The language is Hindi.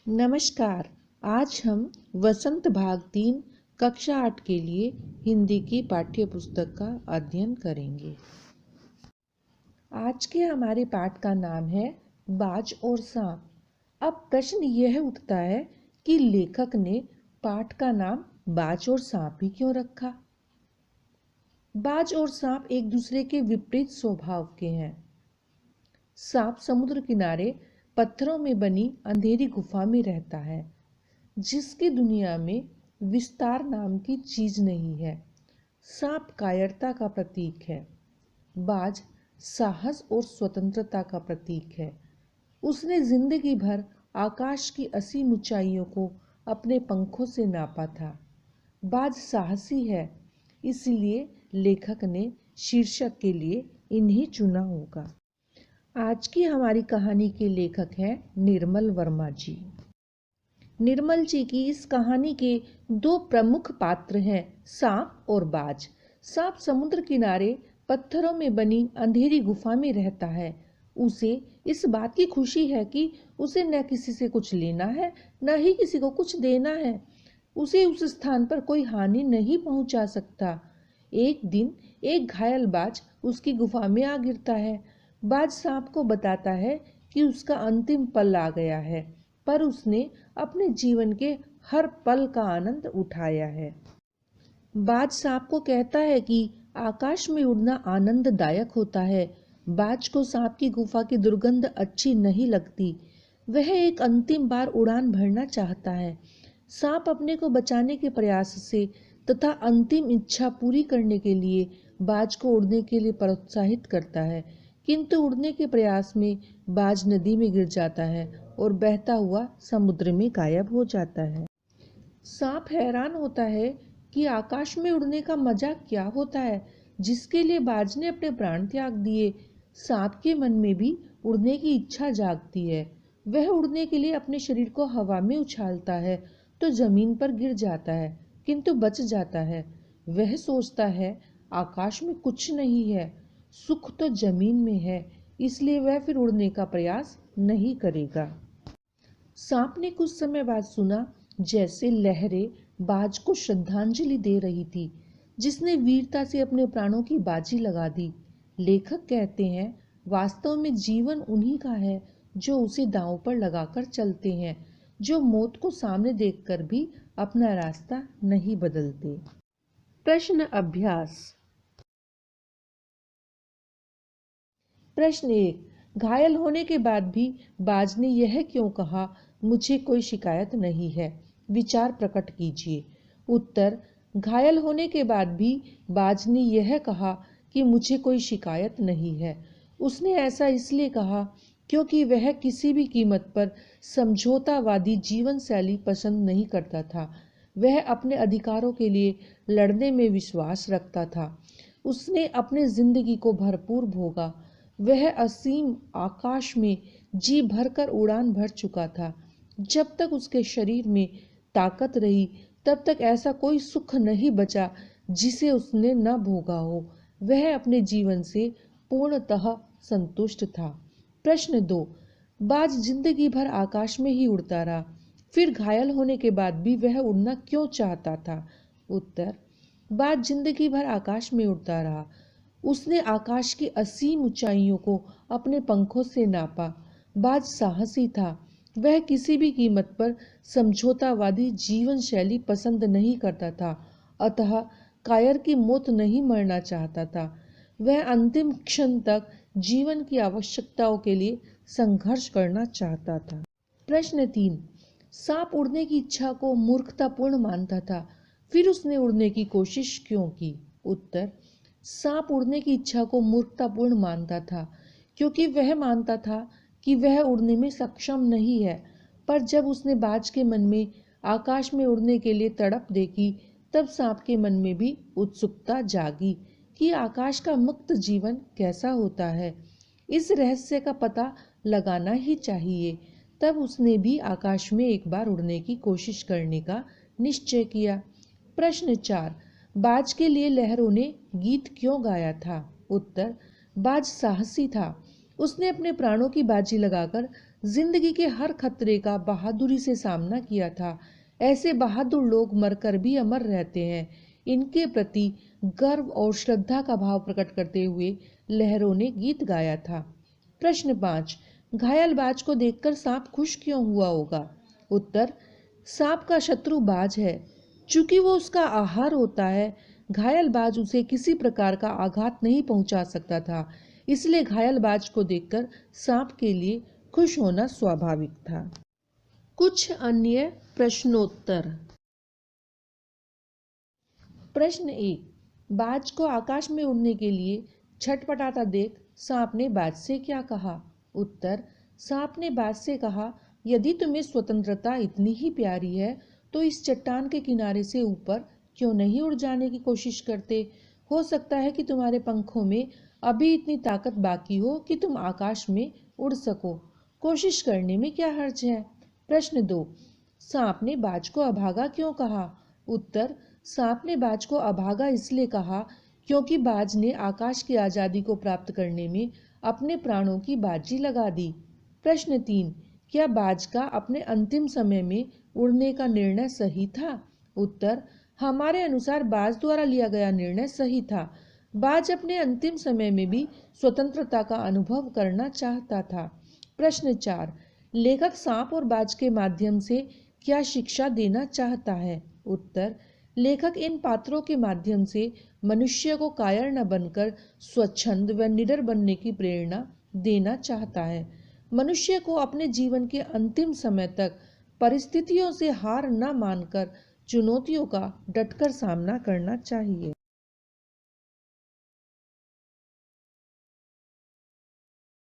नमस्कार। आज हम वसंत भाग 3 कक्षा 8 के लिए हिंदी की पाठ्य पुस्तक का अध्ययन करेंगे। आज के हमारे पाठ का नाम है बाज और सांप। अब प्रश्न यह उठता है कि लेखक ने पाठ का नाम बाज और सांप ही क्यों रखा। बाज और सांप एक दूसरे के विपरीत स्वभाव के हैं। सांप समुद्र किनारे पत्थरों में बनी अंधेरी गुफा में रहता है, जिसकी दुनिया में विस्तार नाम की चीज नहीं है। सांप कायरता का प्रतीक है। बाज साहस और स्वतंत्रता का प्रतीक है। उसने जिंदगी भर आकाश की असीम ऊंचाइयों को अपने पंखों से नापा था। बाज साहसी है, इसलिए लेखक ने शीर्षक के लिए इन्हें चुना होगा। आज की हमारी कहानी के लेखक हैं निर्मल वर्मा जी। निर्मल जी की इस कहानी के दो प्रमुख पात्र हैं, सांप और बाज। सांप समुद्र किनारे पत्थरों में बनी अंधेरी गुफा में रहता है। उसे इस बात की खुशी है कि उसे न किसी से कुछ लेना है, न ही किसी को कुछ देना है। उसे उस स्थान पर कोई हानि नहीं पहुंचा सकता। एक दिन एक घायल बाज उसकी गुफा में आ गिरता है। बाज सांप को बताता है कि उसका अंतिम पल आ गया है, पर उसने अपने जीवन के हर पल का आनंद उठाया है। बाज सांप को कहता है कि आकाश में उड़ना आनंददायक होता है। बाज को सांप की गुफा की दुर्गंध अच्छी नहीं लगती। वह एक अंतिम बार उड़ान भरना चाहता है। सांप अपने को बचाने के प्रयास से तथा अंतिम इच्छा पूरी करने के लिए बाज को उड़ने के लिए प्रोत्साहित करता है, किंतु उड़ने के प्रयास में बाज नदी में गिर जाता है और बहता हुआ समुद्र में गायब हो जाता है। सांप हैरान होता है कि आकाश में उड़ने का मजा क्या होता है, जिसके लिए बाज ने अपने प्राण त्याग दिए। सांप के मन में भी उड़ने की इच्छा जागती है। वह उड़ने के लिए अपने शरीर को हवा में उछालता है तो जमीन पर गिर जाता है, किंतु बच जाता है। वह सोचता है आकाश में कुछ नहीं है, सुख तो जमीन में है, इसलिए वह फिर उड़ने का प्रयास नहीं करेगा। सांप ने कुछ समय बाद सुना जैसे लहरें बाज को श्रद्धांजलि दे रही थी, जिसने वीरता से अपने प्राणों की बाजी लगा दी। लेखक कहते हैं, वास्तव में जीवन उन्हीं का है जो उसे दांव पर लगाकर चलते हैं, जो मौत को सामने देखकर भी अपना रास्ता नहीं बदलते। प्रश्न अभ्यास। प्रश्न 1। घायल होने के बाद भी बाज ने यह क्यों कहा, मुझे कोई शिकायत नहीं है? विचार प्रकट कीजिए। उत्तर। घायल होने के बाद भी बाज ने यह कहा कि मुझे कोई शिकायत नहीं है। उसने ऐसा इसलिए कहा क्योंकि वह किसी भी कीमत पर समझौतावादी जीवन शैली पसंद नहीं करता था। वह अपने अधिकारों के लिए लड़ने में विश्वास रखता था। उसने अपने जिंदगी को भरपूर भोगा। वह असीम आकाश में जी भरकर उड़ान भर चुका था। जब तक उसके शरीर में ताकत रही, तब तक ऐसा कोई सुख नहीं बचा जिसे उसने न भोगा हो। वह अपने जीवन से पूर्णतः संतुष्ट था। प्रश्न 2। बाज जिंदगी भर आकाश में ही उड़ता रहा, फिर घायल होने के बाद भी वह उड़ना क्यों चाहता था? उत्तर। बाज जिंदगी भर आकाश में उड़ता रहा। उसने आकाश की असीम ऊंचाइयों को अपने पंखों से नापा। बाज साहसी था। वह किसी भी कीमत पर समझौतावादी जीवन शैली पसंद नहीं करता था, अतः कायर की मौत नहीं मरना चाहता था। वह अंतिम क्षण तक जीवन की आवश्यकताओं के लिए संघर्ष करना चाहता था। प्रश्न 3। सांप उड़ने की इच्छा को मूर्खतापूर्ण मानता था, फिर उसने उड़ने की कोशिश क्यों की? उत्तर। सांप उड़ने की इच्छा को मूर्खतापूर्ण मानता था क्योंकि वह मानता था कि वह उड़ने में सक्षम नहीं है। पर जब उसने बाज के मन में आकाश में उड़ने के लिए तड़प देखी, तब सांप के मन में भी उत्सुकता जागी कि आकाश का मुक्त जीवन कैसा होता है। इस रहस्य का पता लगाना ही चाहिए। तब उसने भी आकाश में एक बार उड़ने की कोशिश करने का निश्चय किया। प्रश्न 4। बाज के लिए लहरों ने गीत क्यों गाया था? उत्तर। बाज साहसी था। उसने अपने प्राणों की बाजी लगाकर जिंदगी के हर खतरे का बहादुरी से सामना किया था। ऐसे बहादुर लोग मरकर भी अमर रहते हैं। इनके प्रति गर्व और श्रद्धा का भाव प्रकट करते हुए लहरों ने गीत गाया था। प्रश्न 5, घायल बाज को देखकर सांप खुश क्यों हुआ होगा? उत्तर, सांप का शत्रु बाज है। चूंकि वो उसका आहार होता है, घायल बाज उसे किसी प्रकार का आघात नहीं पहुंचा सकता था। इसलिए घायल बाज को देखकर सांप के लिए खुश होना स्वाभाविक था। कुछ अन्य प्रश्नोत्तर। प्रश्न 1, बाज को आकाश में उड़ने के लिए छटपटाता देख सांप ने बाज से क्या कहा? उत्तर, सांप ने बाज से कहा, यदि तुम्हें स्वतंत्रता इतनी ही प्यारी है तो इस चट्टान के किनारे से ऊपर क्यों नहीं उड़ जाने की कोशिश करते? हो सकता है कि तुम्हारे पंखों में अभी इतनी ताकत बाकी हो कि तुम आकाश में उड़ सको। कोशिश करने में क्या हर्ज है? प्रश्न 2, सांप ने बाज को अभागा क्यों कहा? उत्तर, सांप ने बाज को अभागा इसलिए कहा क्योंकि बाज ने आकाश की आज़ादी को प्राप्त करने में अपने प्राणों की बाजी लगा दी। प्रश्न 3, क्या बाज का अपने अंतिम समय में उड़ने का निर्णय सही था? उत्तर, हमारे अनुसार बाज द्वारा लिया गया निर्णय सही था। बाज अपने अंतिम समय में भी स्वतंत्रता का अनुभव करना चाहता था। प्रश्न 4, लेखक सांप और बाज के माध्यम से क्या शिक्षा देना चाहता है? उत्तर, लेखक इन पात्रों के माध्यम से मनुष्य को कायर न बनकर स्वच्छंद व निडर बनने की प्रेरणा देना चाहता है। मनुष्य को अपने जीवन के अंतिम समय तक परिस्थितियों से हार न मानकर चुनौतियों का डटकर सामना करना चाहिए।